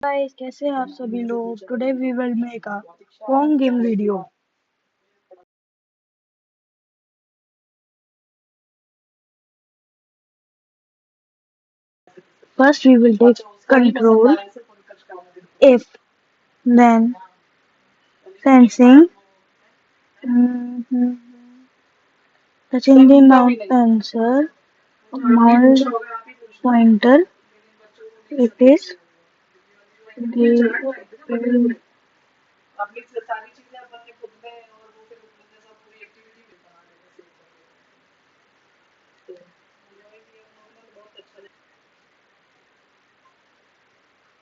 Guys कैसे हैं आप सभी लोग। Today we will make a pong game video. First we will take control, if, then sensing, mhm, touching the mount answer, mouse pointer, it is the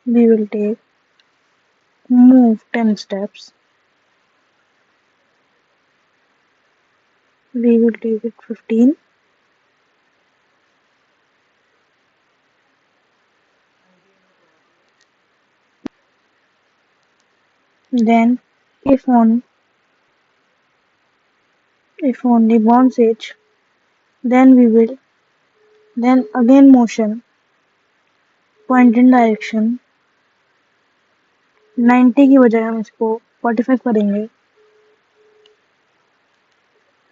we will take move 10 steps, we will take it 15, then if on if on the bounce edge, then we will then again motion point in direction 90 की बजाय हम इसको 45 करेंगे।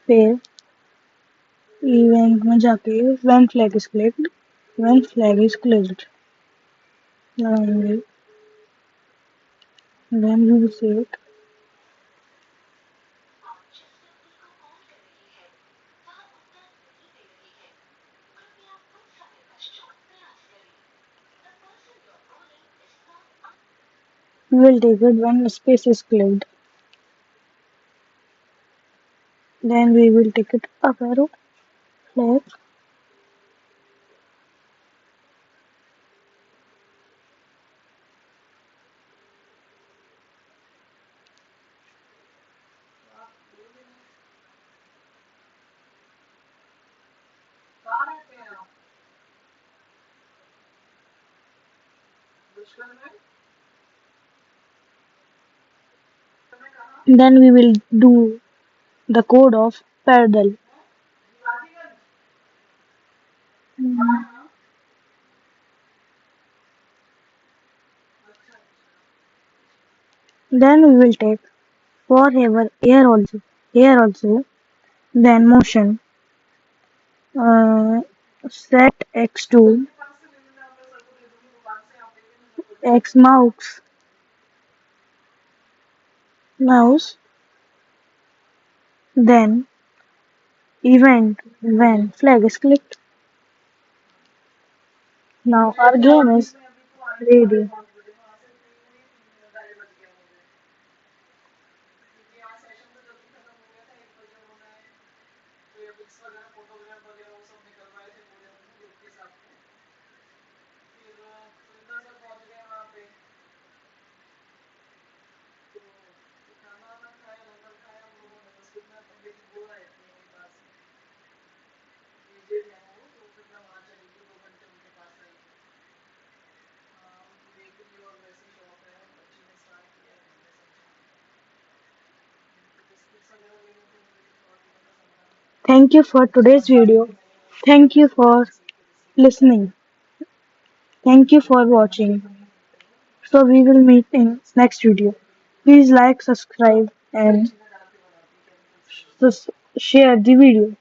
फिर event में जाके when flag is clicked, when flag is clicked लगाएंगे, then we will say it, we will take it when space is clicked, then we will take it up arrow flag, then we will do the code of parallel. Then we will take forever here also, then motion uh, set x to x mouse, then event when flag is clicked. Now our game is ready. Thank you for today's video. Thank you for listening. Thank you for watching. So we will meet in next video. Please like, subscribe and share the video.